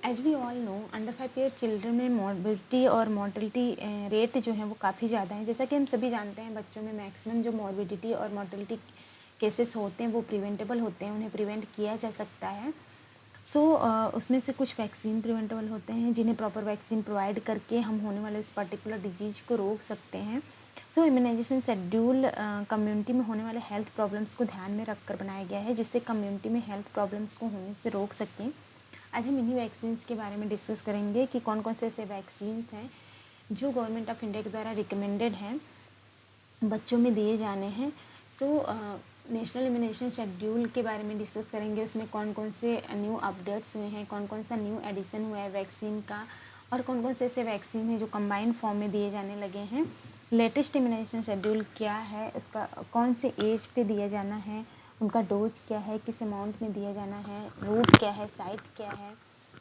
As we all know under 5 year children में morbidity और mortality rate जो है वो काफ़ी ज़्यादा है। जैसा कि हम सभी जानते हैं बच्चों में मैक्सिमम जो मॉर्बिडिटी और मॉर्टलिटी केसेस होते हैं वो प्रिवेंटेबल होते हैं, उन्हें प्रिवेंट किया जा सकता है। उसमें से कुछ वैक्सीन प्रिवेंटेबल होते हैं जिन्हें प्रॉपर वैक्सीन प्रोवाइड करके हम होने वाले उस पर्टिकुलर डिजीज़ को रोक सकते हैं। इम्यूनाइजेशन शेड्यूल कम्युनिटी में होने वाले हेल्थ प्रॉब्लम्स को ध्यान में रखकर बनाया गया है जिससे कम्युनिटी में हेल्थ प्रॉब्लम्स को होने से रोक सकें। आज हम इन्हीं वैक्सीन्स के बारे में डिस्कस करेंगे कि कौन कौन से ऐसे वैक्सीन्स हैं जो गवर्नमेंट ऑफ इंडिया के द्वारा रिकमेंडेड हैं, बच्चों में दिए जाने हैं। नेशनल इम्यूनाइजेशन शेड्यूल के बारे में डिस्कस करेंगे, उसमें कौन कौन से न्यू अपडेट्स हुए हैं, कौन कौन सा न्यू एडिशन हुआ है वैक्सीन का, और कौन कौन से ऐसे वैक्सीन हैं जो कंबाइंड फॉर्म में दिए जाने लगे हैं। लेटेस्ट इम्यूनाइजेशन शेड्यूल क्या है, उसका कौन से एज पे दिया जाना है, उनका डोज क्या है, किस अमाउंट में दिया जाना है, रूट क्या है, साइट क्या है,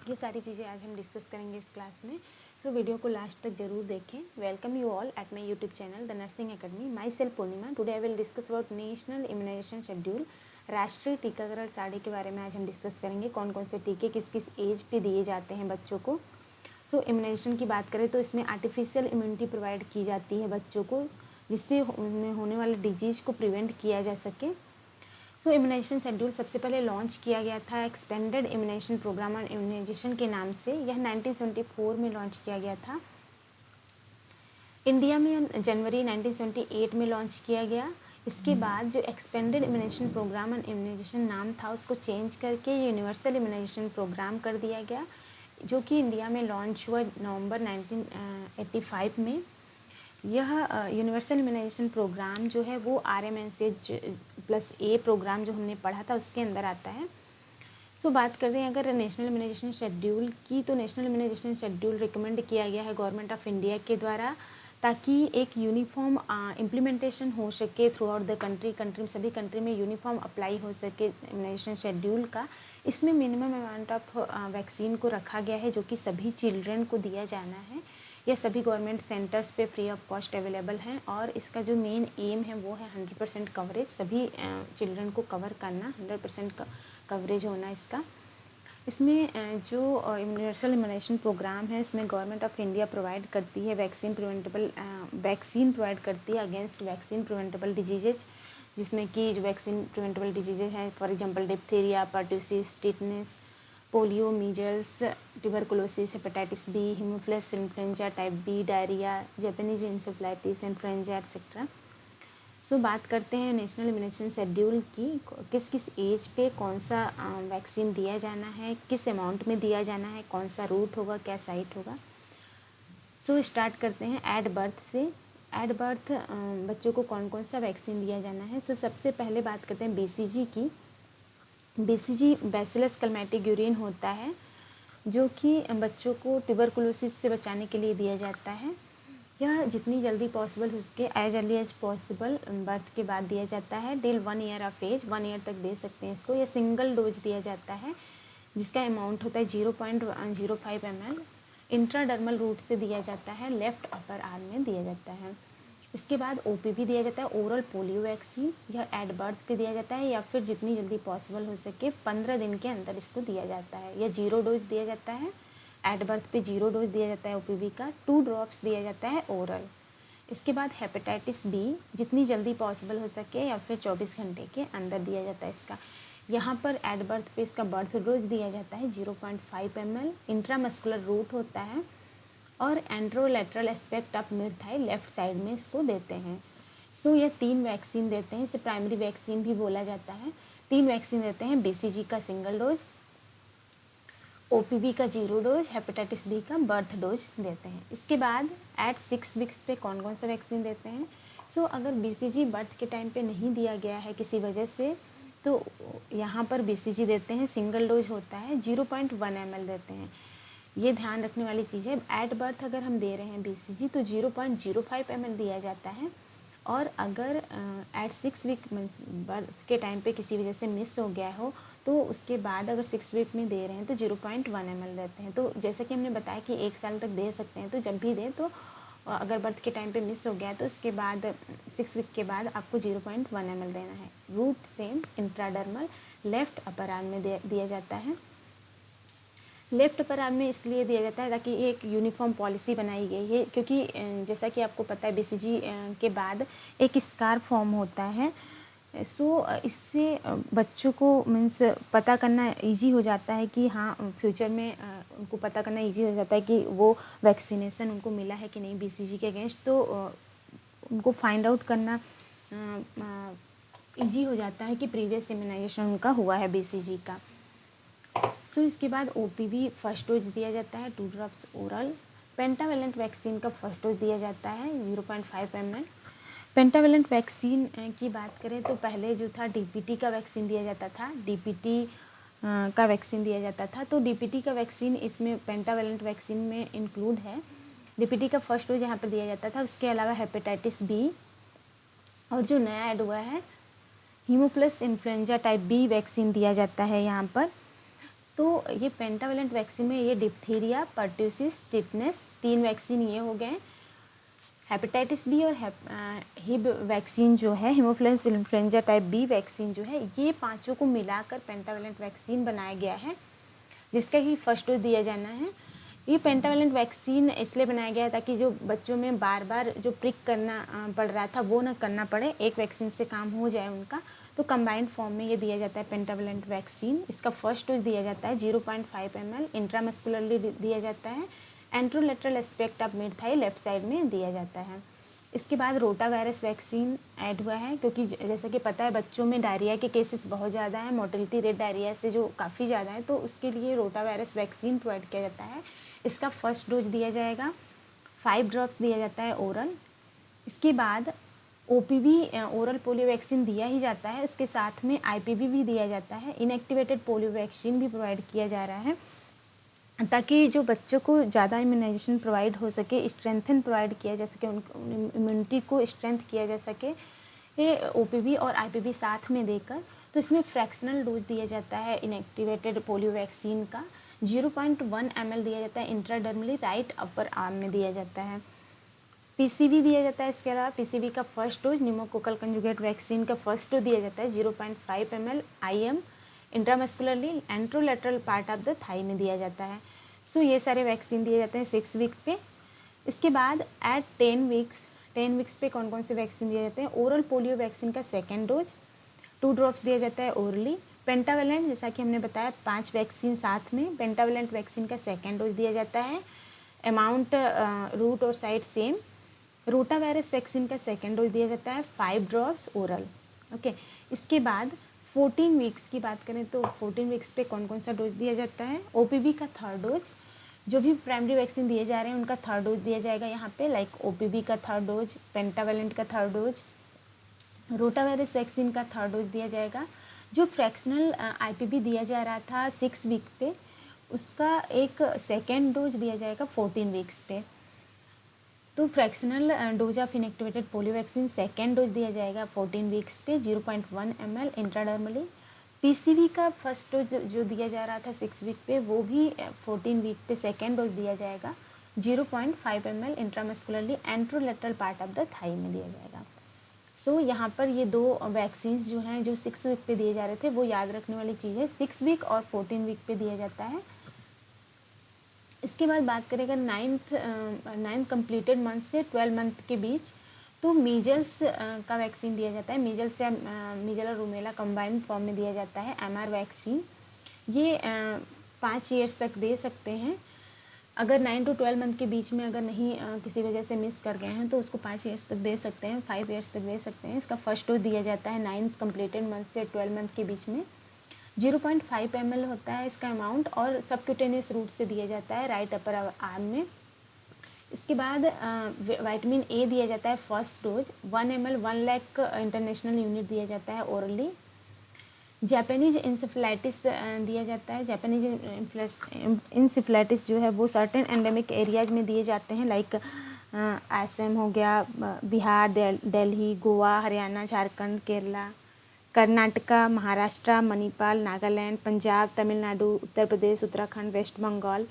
ये सारी चीज़ें आज हम डिस्कस करेंगे इस क्लास में। वीडियो को लास्ट तक जरूर देखें। Welcome you all at my YouTube channel the nursing academy. Myself Purnima. Today I will discuss about national immunization schedule, राष्ट्रीय टीकाकरण सारणी के बारे में आज हम डिस्कस करेंगे। कौन कौन से टीके किस किस एज पे दिए जाते हैं बच्चों को। इम्यूनाइजेशन की बात करें तो इसमें आर्टिफिशियल इम्यूनिटी प्रोवाइड की जाती है बच्चों को, जिससे उनमें होने वाले डिजीज़ को प्रिवेंट किया जा सके। इम्यूनाइजेशन शेड्यूल सबसे पहले लॉन्च किया गया था expanded immunization programme on immunization के नाम से। यह 1974 में लॉन्च किया गया था। इंडिया में जनवरी 1978 में लॉन्च किया गया। इसके बाद जो expanded immunization programme on immunization नाम था उसको चेंज करके यूनिवर्सल इम्यूनाइजेशन प्रोग्राम कर दिया गया, जो कि इंडिया में लॉन्च हुआ नवंबर 1985 में। यह यूनिवर्सल इम्यूनाइजेशन प्रोग्राम जो है वो RMNCH+A प्रोग्राम जो हमने पढ़ा था उसके अंदर आता है। बात कर रहे हैं अगर नेशनल इम्यूनाइजेशन शेड्यूल की, तो नेशनल इम्यूनाइजेशन शेड्यूल रिकमेंड किया गया है गवर्नमेंट ऑफ इंडिया के द्वारा, ताकि एक यूनिफॉर्म इम्प्लीमेंटेशन हो सके थ्रू आउट द कंट्री सभी कंट्री में यूनिफॉर्म अप्लाई हो सके इम्यूनाइजेशन शेड्यूल का। इसमें मिनिमम अमाउंट ऑफ वैक्सीन को रखा गया है जो कि सभी चिल्ड्रन को दिया जाना है। यह सभी गवर्नमेंट सेंटर्स पे फ्री ऑफ कॉस्ट अवेलेबल हैं, और इसका जो मेन एम है वो है 100% कवरेज, सभी चिल्ड्रन को कवर करना, 100% कवरेज होना इसका। इसमें जो यूनिवर्सल इम्यूनाइजेशन प्रोग्राम है इसमें गवर्नमेंट ऑफ इंडिया प्रोवाइड करती है वैक्सीन प्रोवाइड करती है अगेंस्ट वैक्सीन प्रिवेंटेबल डिजीजेज, जिसमें कि जो वैक्सीन प्रिवेंटेबल डिजीजेज हैं for example diphtheria, pertussis, tetanus, polio, measles, tuberculosis, hepatitis B, haemophilus influenza type B, diarrhoea, Japanese encephalitis, influenza etcetera. बात करते हैं नेशनल इम्यूनाइजेशन शेड्यूल की, किस किस एज पे कौन सा वैक्सीन दिया जाना है, किस अमाउंट में दिया जाना है, कौन सा रूट होगा, क्या साइट होगा। स्टार्ट करते हैं एट बर्थ से। एट बर्थ बच्चों को कौन कौन सा वैक्सीन दिया जाना है। सबसे पहले बात करते हैं BCG की। BCG बैसिलस क्लैमाइडियम होता है, जो कि बच्चों को ट्यूबरकुलोसिस से बचाने के लिए दिया जाता है। यह जितनी जल्दी पॉसिबल हो सके, as early as possible birth के बाद दिया जाता है। Till 1 year of age, 1 year तक दे सकते हैं इसको। यह सिंगल डोज दिया जाता है जिसका अमाउंट होता है 0.05 ml। इंट्राडर्मल रूट से दिया जाता है, लेफ्ट अपर आर्म में दिया जाता है। इसके बाद OPV दिया जाता है, ओरल पोलियो वैक्सीन। यह एट बर्थ पे दिया जाता है या फिर जितनी जल्दी पॉसिबल हो सके 15 दिन के अंदर इसको दिया जाता है। यह 0 डोज दिया जाता है, एट बर्थ पे 0 डोज दिया जाता है OPV का। 2 ड्रॉप्स दिया जाता है ओरल। इसके बाद हेपेटाइटिस बी जितनी जल्दी पॉसिबल हो सके या फिर 24 घंटे के अंदर दिया जाता है इसका। यहाँ पर एट बर्थ पे इसका बर्थ डोज दिया जाता है 0.5 ml। इंट्रामस्कुलर रूट होता है और anterolateral aspect of mid thigh left side में इसको देते हैं। यह 3 वैक्सीन देते हैं, इसे प्राइमरी वैक्सीन भी बोला जाता है। 3 वैक्सीन देते हैं, BCG का सिंगल डोज, OPV का 0 डोज, हेपेटाइटिस बी का बर्थ डोज देते हैं। इसके बाद एट 6 वीक्स पे कौन कौन सा वैक्सीन देते हैं। अगर BCG बर्थ के टाइम पे नहीं दिया गया है किसी वजह से, तो यहाँ पर BCG देते हैं, सिंगल डोज होता है, 0.1 ml देते हैं। ये ध्यान रखने वाली चीज़ है, एट बर्थ अगर हम दे रहे हैं BCG तो 0.05 ml दिया जाता है, और अगर एट 6 वीक बर्थ के टाइम पे किसी वजह से मिस हो गया हो तो उसके बाद अगर 6 वीक में दे रहे हैं तो 0.1 ml देते हैं। तो जैसा कि हमने बताया कि 1 साल तक दे सकते हैं, तो जब भी दें तो अगर बर्थ के टाइम पे मिस हो गया तो उसके बाद 6 वीक के बाद आपको 0.1 ml देना है। Route same intradermal left upper arm में दिया जाता है। लेफ्ट अपर आर्म में इसलिए दिया जाता है ताकि एक यूनिफॉर्म पॉलिसी बनाई गई है, क्योंकि जैसा कि आपको पता है बीसीजी के बाद एक स्कार फॉर्म होता है। सो इससे बच्चों को मीन्स पता करना इजी हो जाता है कि हाँ फ्यूचर में उनको पता करना इजी हो जाता है कि वो वैक्सीनेशन उनको मिला है कि नहीं बीसीजी के अगेंस्ट, तो उनको फाइंड आउट करना इजी हो जाता है कि प्रीवियस इम्यूनाइजेशन उनका हुआ है बीसीजी का। सो इसके बाद ओपीवी फर्स्ट डोज दिया जाता है 2 ड्रॉप्स ओरल। पेंटावेलेंट वैक्सीन का फर्स्ट डोज दिया जाता है 0.5 ml। पेंटावेलेंट वैक्सीन की बात करें तो पहले जो था डीपीटी का वैक्सीन दिया जाता था, डीपीटी का वैक्सीन दिया जाता था। तो डीपीटी का वैक्सीन इसमें पेंटावेलेंट वैक्सीन में इंक्लूड है। डीपीटी का फर्स्ट डोज यहाँ पर दिया जाता था। उसके अलावा हेपेटाइटिस बी और जो नया ऐड हुआ है haemophilus influenza type B vaccine दिया जाता है यहाँ पर। तो ये पेंटावेलेंट वैक्सीन में ये डिप्थीरिया, पर्ट्यूसिस, टिटनेस 3 वैक्सीन ये हो गए। हेपेटाइटिस बी और हिब वैक्सीन जो है haemophilus influenza type B vaccine जो है, ये पांचों को मिलाकर पेंटावेलेंट वैक्सीन बनाया गया है, जिसका कि फर्स्ट डोज दिया जाना है। ये पेंटावेलेंट वैक्सीन इसलिए बनाया गया है ताकि जो बच्चों में बार बार जो प्रिक करना पड़ रहा था वो ना करना पड़े, एक वैक्सीन से काम हो जाए उनका। तो कंबाइंड फॉर्म में ये दिया जाता है पेंटावेलेंट वैक्सीन। इसका फर्स्ट डोज दिया जाता है 0.5 ml इंट्रामस्कुलरली दिया जाता है। Anterolateral aspect of mid thigh left side में दिया जाता है। इसके बाद रोटा वायरस वैक्सीन ऐड हुआ है, क्योंकि जैसा कि पता है बच्चों में डायरिया के केसेस बहुत ज़्यादा हैं, मोर्टेलिटी रेट डायरिया से जो काफ़ी ज़्यादा है, तो उसके लिए रोटा वायरस वैक्सीन प्रोवाइड किया जाता है। इसका फर्स्ट डोज दिया जाएगा 5 ड्रॉप्स दिया जाता है ओरल। इसके बाद ओपीवी ओरल पोलियो वैक्सीन दिया ही जाता है, इसके साथ में आईपीवी भी दिया जाता है। इनएक्टिवेटेड पोलियो वैक्सीन भी प्रोवाइड किया जा रहा है ताकि जो बच्चों को ज़्यादा इम्यूनाइजेशन प्रोवाइड हो सके, स्ट्रेंथन प्रोवाइड किया जा सके, उन इम्यूनिटी को स्ट्रेंथ किया जा सके, ये ओपीवी और आईपीवी साथ में देकर। तो इसमें फ्रैक्शनल डोज दिया जाता है इनएक्टिवेटेड पोलियो वैक्सीन का 0.1 ml दिया जाता है इंट्राडर्मली राइट अपर आर्म में दिया जाता है। पीसीवी दिया जाता है। इसके अलावा पीसीवी का first dose pneumococcal conjugate vaccine का फर्स्ट डोज दिया जाता है 0.5 ml IM intramuscularly anterolateral part of the thigh में दिया जाता है। सो ये सारे वैक्सीन दिए जाते हैं 6 वीक पे। इसके बाद एट 10 वीक्स पे कौन कौन से वैक्सीन दिए जाते हैं? ओरल पोलियो वैक्सीन का सेकेंड डोज 2 ड्रॉप्स दिया जाता है ओरली। पेंटावेलेंट जैसा कि हमने बताया 5 वैक्सीन साथ में, पेंटावेलेंट वैक्सीन का सेकेंड डोज दिया जाता है। अमाउंट रूट और side same. Rota virus vaccine का सेकेंड डोज दिया जाता है 5 ड्रॉप्स ओरल। ओके, इसके बाद 14 वीक्स की बात करें तो 14 वीक्स पे कौन कौन सा डोज दिया जाता है? ओपीवी का थर्ड डोज, जो भी प्राइमरी वैक्सीन दिए जा रहे हैं उनका थर्ड डोज दिया जाएगा यहाँ पे, लाइक ओपीवी का थर्ड डोज, पेंटावेलेंट का third dose, rota virus vaccine का थर्ड डोज दिया जाएगा। जो फ्रैक्शनल आईपीवी दिया जा रहा था 6 वीक पे, उसका एक सेकेंड डोज दिया जाएगा 14 वीक्स पे। तो fractional dose of inactivated polio vaccine second dose दिया जाएगा 14 वीक्स पे 0.1 ml इंट्राडर्मली। पीसीवी का फर्स्ट डोज जो दिया जा रहा था 6 वीक पे, वो भी 14 वीक पे सेकेंड डोज दिया जाएगा 0.5 ml intramuscularly anterolateral part of the thigh में दिया जाएगा। सो यहाँ पर ये 2 वैक्सीन जो हैं जो 6 वीक पे दिए जा रहे थे, वो याद रखने वाली चीज़ है, 6 वीक और 14 वीक पे दिया जाता है। इसके बाद बात करें अगर 9th कंप्लीटेड मंथ से 12 मंथ के बीच, तो मीजल्स का वैक्सीन दिया जाता है। मीजल्स या मीजल और रूमेला कंबाइंड फॉर्म में दिया जाता है MR वैक्सीन। ये 5 ईयर्स तक दे सकते हैं। अगर 9 to 12 मंथ के बीच में अगर नहीं किसी वजह से मिस कर गए हैं तो उसको 5 ईयर्स तक दे सकते हैं, 5 ईयर्स तक दे सकते हैं। इसका फर्स्ट डोज दिया जाता है 9th कंप्लीटेड मंथ से 12 मंथ के बीच में। 0.5 ml होता है इसका अमाउंट और सबक्यूटेनियस रूट से दिया जाता है राइट अपर आर्म में। इसके बाद विटामिन ए दिया जाता है first dose 1 ml 1 lakh international unit दिया जाता है ओरली। जापानीज इंसेफ्लाइटिस दिया जाता है। जापानीज इंसेफ्लाइटिस जो है वो सर्टेन एंडेमिक एरियाज में दिए जाते हैं, लाइक असम हो गया, बिहार, दिल्ली, गोवा, हरियाणा, झारखंड, केरला, कर्नाटका, महाराष्ट्र, मणिपाल, नागालैंड, पंजाब, तमिलनाडु, उत्तर प्रदेश, उत्तराखंड, वेस्ट बंगाल।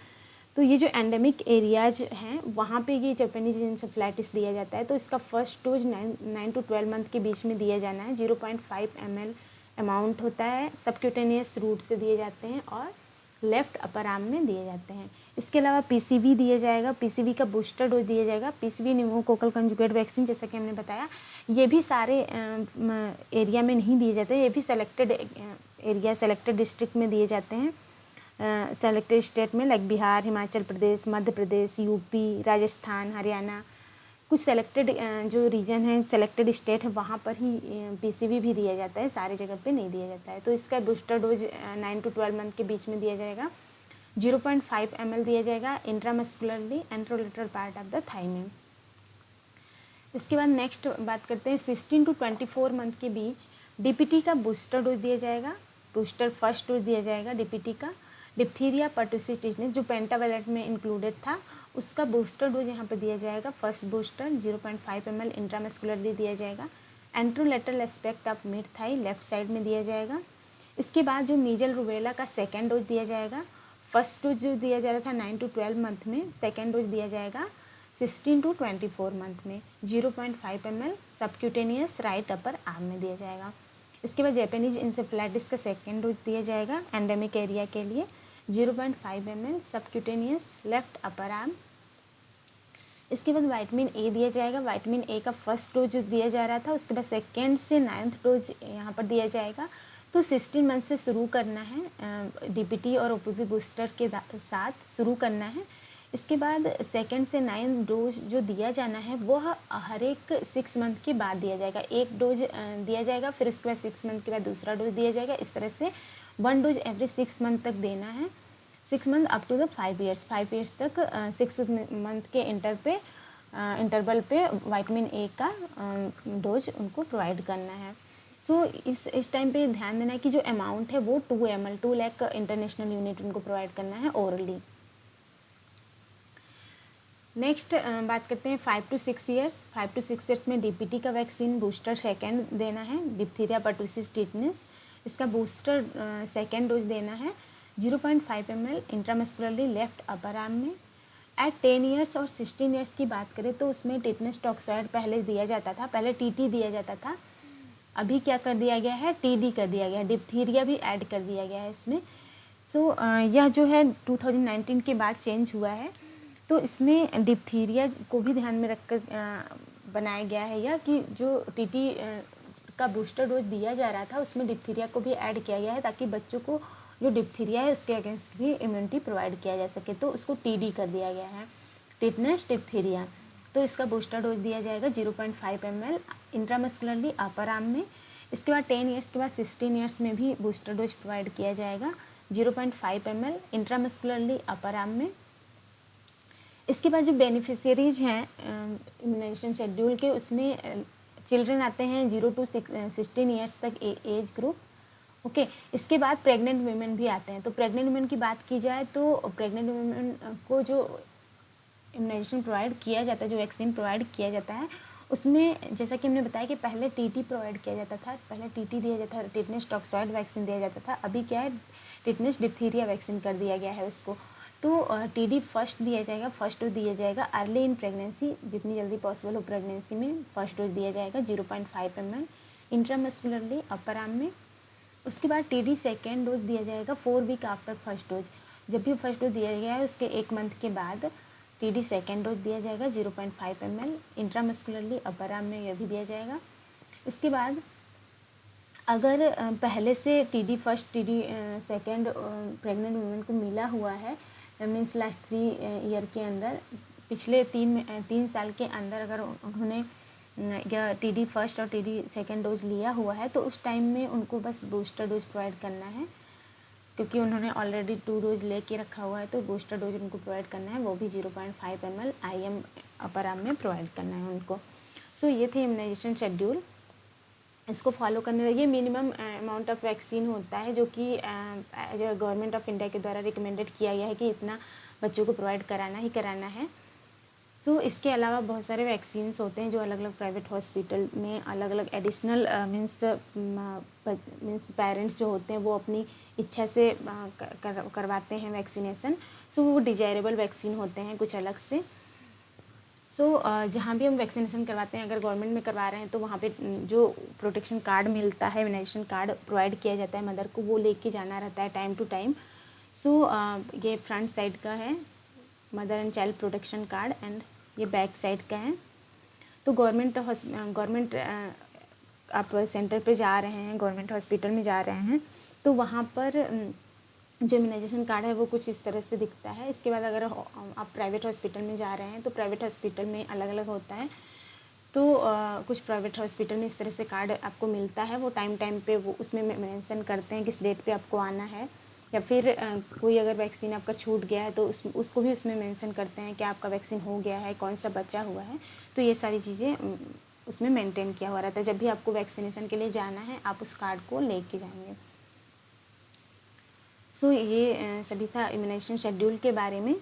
तो ये जो एंडेमिक एरियाज हैं वहाँ पे ये जापानीज इंसेफ्लाइटिस दिया जाता है। तो इसका फर्स्ट डोज 9 to 12 मंथ के बीच में दिया जाना है। 0.5 ml अमाउंट होता है, सबक्यूटेनियस रूट से दिए जाते हैं और लेफ्ट अपर आर्म में दिए जाते हैं। इसके अलावा पीसीवी दिया जाएगा, पीसीवी का बूस्टर डोज दिया जाएगा। पीसीवी न्यूमोकोकल कंजुगेट वैक्सीन, जैसा कि हमने बताया, ये भी सारे एरिया में नहीं दिए जाते, ये भी सेलेक्टेड एरिया, सेलेक्टेड डिस्ट्रिक्ट में दिए जाते हैं, सेलेक्टेड स्टेट में, लाइक बिहार, हिमाचल प्रदेश, मध्य प्रदेश, यूपी, राजस्थान, हरियाणा, कुछ सेलेक्टेड जो रीजन है, सेलेक्टेड स्टेट है, वहाँ पर ही पीसीवी भी दिया जाता है, सारी जगह पे नहीं दिया जाता है। तो इसका बूस्टर डोज 9 to 12 मंथ के बीच में दिया जाएगा। 0.5 ml दिया जाएगा intramuscularly anterolateral part of the thigh में। इसके बाद नेक्स्ट बात करते हैं 16 to 24 मंथ के बीच डीपीटी का बूस्टर डोज दिया जाएगा। बूस्टर फर्स्ट डोज दिया जाएगा डीपीटी का। डिप्थीरिया पर्टुसिस टिटनेस जो पेंटावेलेट में इंक्लूडेड था, उसका बूस्टर डोज यहाँ पे दिया जाएगा। फर्स्ट बूस्टर 0.5 ml इंट्रामस्कुलरली दिया जाएगा। Anterolateral aspect of mid thigh left side में दिया जाएगा। इसके बाद जो मीजल रूबेला का सेकेंड डोज दिया जाएगा। फर्स्ट डोज जो दिया जा रहा था 9 to 12 मंथ में, सेकेंड डोज दिया जाएगा 16 to 24 मंथ में। 0.5 ml subcutaneous right upper arm में दिया जाएगा। इसके बाद जैपनीज इंसेफ्लाइटिस का सेकेंड डोज दिया जाएगा एंडेमिक एरिया के लिए। 0.5 ml subcutaneous left upper arm. इसके बाद विटामिन ए दिया जाएगा। विटामिन ए का फर्स्ट डोज जो दिया जा रहा था, उसके बाद सेकेंड से 9th डोज यहाँ पर दिया जाएगा। तो 16 मंथ से शुरू करना है, डीपीटी और ओपीवी बूस्टर के साथ शुरू करना है। इसके बाद सेकेंड से 9th डोज जो दिया जाना है वह हर एक 6 मंथ के बाद दिया जाएगा। एक डोज दिया जाएगा, फिर उसके बाद 6 मंथ के बाद दूसरा डोज दिया जाएगा। इस तरह से 1 डोज एवरी 6 मंथ तक देना है। 6 month up to the 5 years, 5 years तक 6 मंथ के इंटरवल पे विटामिन ए का डोज उनको प्रोवाइड करना है। सो इस टाइम पे ध्यान देना है कि जो अमाउंट है वो 2 ml 2 लाख इंटरनेशनल यूनिट उनको प्रोवाइड करना है ओरली। नेक्स्ट बात करते हैं 5 to 6 years। 5 to 6 years में डीपीटी का वैक्सीन बूस्टर सेकेंड देना है। डिप्थीरिया पर्टुसिस टिटनेस, इसका बूस्टर सेकेंड डोज देना है 0.5 ml intramuscularly left upper arm में। एट 10 years और 16 years की बात करें तो उसमें टिटनेस टॉक्सॉइड पहले दिया जाता था, पहले टीटी दिया जाता था, अभी क्या कर दिया गया है, टीडी कर दिया गया है। डिप्थीरिया भी ऐड कर दिया गया है इसमें। सो यह जो है 2019 के बाद चेंज हुआ है। तो इसमें डिप्थीरिया को भी ध्यान में रखकर बनाया गया है यह कि जो टीटी का बूस्टर डोज दिया जा रहा था उसमें डिप्थीरिया को भी ऐड किया गया है, ताकि बच्चों को जो डिप्थीरिया है उसके अगेंस्ट भी इम्यूनिटी प्रोवाइड किया जा सके। तो उसको टीडी कर दिया गया है, टिटनेस डिप्थीरिया। तो इसका बूस्टर डोज दिया जाएगा 0.5 ml इंट्रामस्कुलरली अपर आर्म में। इसके बाद 10 years के बाद 16 years में भी बूस्टर डोज प्रोवाइड किया जाएगा 0.5 ml इंट्रामस्कुलरली अपर आर्म में। इसके बाद जो बेनिफिशियरीज हैं इम्यूनाइजेशन शेड्यूल के, उसमें चिल्ड्रन आते हैं 0 to 16 years तक एज ग्रुप। ओके, इसके बाद प्रेग्नेंट वुमेन भी आते हैं। तो प्रेग्नेंट वुमेन की बात की जाए तो प्रेग्नेंट वुमेन को जो इम्यूनाइजेशन प्रोवाइड किया जाता है, जो वैक्सीन प्रोवाइड किया जाता है, उसमें जैसा कि हमने बताया कि पहले टीटी प्रोवाइड किया जाता था, पहले टीटी दिया जाता था, टिटनेस टॉक्सॉइड वैक्सीन दिया जाता था। अभी क्या है, टिटनेस डिप्थीरिया वैक्सीन कर दिया गया है उसको। तो टीडी फर्स्ट दिया जाएगा, फर्स्ट डोज दिया जाएगा अर्ली इन प्रेगनेंसी, जितनी जल्दी पॉसिबल हो प्रेगनेंसी में फर्स्ट डोज दिया जाएगा 0.5 ml इंट्रामस्कुलरली अपर आर्म में। उसके बाद टीडी सेकेंड डोज दिया जाएगा 4 वीक आफ्टर फर्स्ट डोज। जब भी फर्स्ट डोज दिया गया है उसके 1 मंथ के बाद टीडी सेकेंड डोज दिया जाएगा 0.5 ml इंट्रामस्कुलरली अपर आर्म में, यह भी दिया जाएगा। इसके बाद अगर पहले से TD first TD second pregnant women को मिला हुआ है, मीन्स लास्ट 3 ईयर के अंदर, पिछले 3 साल के अंदर अगर उन्होंने टीडी फर्स्ट और टीडी सेकेंड डोज लिया हुआ है, तो उस टाइम में उनको बस बूस्टर डोज प्रोवाइड करना है, क्योंकि उन्होंने ऑलरेडी 2 डोज लेके रखा हुआ है। तो बूस्टर डोज उनको प्रोवाइड करना है, वो भी 0.5 ml IM अपर आर्म में प्रोवाइड करना है उनको। सो ये थे इम्यूनाइजेशन शेड्यूल, इसको फॉलो करने लगे। मिनिमम अमाउंट ऑफ वैक्सीन होता है जो कि जो गवर्नमेंट ऑफ इंडिया के द्वारा रिकमेंडेड किया गया है कि इतना बच्चों को प्रोवाइड कराना ही कराना है। सो इसके अलावा बहुत सारे वैक्सीन्स होते हैं जो अलग अलग प्राइवेट हॉस्पिटल में अलग अलग एडिशनल मीन्स पेरेंट्स जो होते हैं वो अपनी इच्छा से करवाते हैं वैक्सीनेशन। सो वो डिजायरेबल वैक्सीन होते हैं कुछ अलग से। सो जहाँ भी हम वैक्सीनेशन करवाते हैं, अगर गवर्नमेंट में करवा रहे हैं तो वहाँ पे जो प्रोटेक्शन कार्ड मिलता है, इम्यूनाइजेशन कार्ड प्रोवाइड किया जाता है मदर को, वो लेके जाना रहता है टाइम टू टाइम। सो ये फ्रंट साइड का है mother and child protection card and ये बैक साइड का है। तो गवर्नमेंट आप सेंटर पे जा रहे हैं, गवर्नमेंट हॉस्पिटल में जा रहे हैं, तो वहाँ पर जो इम्यूनाइजेशन कार्ड है वो कुछ इस तरह से दिखता है। इसके बाद अगर आप प्राइवेट हॉस्पिटल में जा रहे हैं तो प्राइवेट हॉस्पिटल में अलग अलग होता है। तो कुछ प्राइवेट हॉस्पिटल में इस तरह से कार्ड आपको मिलता है, वो टाइम पे वो उसमें मेंशन करते हैं किस डेट पे आपको आना है, या फिर कोई अगर वैक्सीन आपका छूट गया है तो उसको भी उसमें मेंशन करते हैं कि आपका वैक्सीन हो गया है, कौन सा बचा हुआ है। तो ये सारी चीज़ें उसमें मेंटेन किया हुआ रहता है। जब भी आपको वैक्सीनेशन के लिए जाना है आप उस कार्ड को लेके जाएंगे। सो ये सभी था इम्यूनाइजेशन शेड्यूल के बारे में।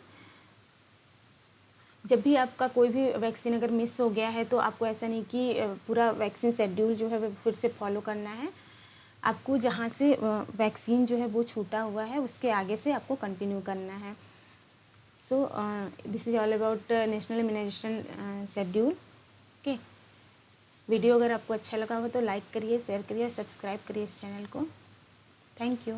जब भी आपका कोई भी वैक्सीन अगर मिस हो गया है तो आपको ऐसा नहीं कि पूरा वैक्सीन शेड्यूल जो है वो फिर से फॉलो करना है। आपको जहाँ से वैक्सीन जो है वो छूटा हुआ है उसके आगे से आपको कंटिन्यू करना है। So this is all about national immunization schedule. Okay, video अगर आपको अच्छा लगा हो तो लाइक करिए, शेयर करिए और सब्सक्राइब करिए इस चैनल को। Thank you.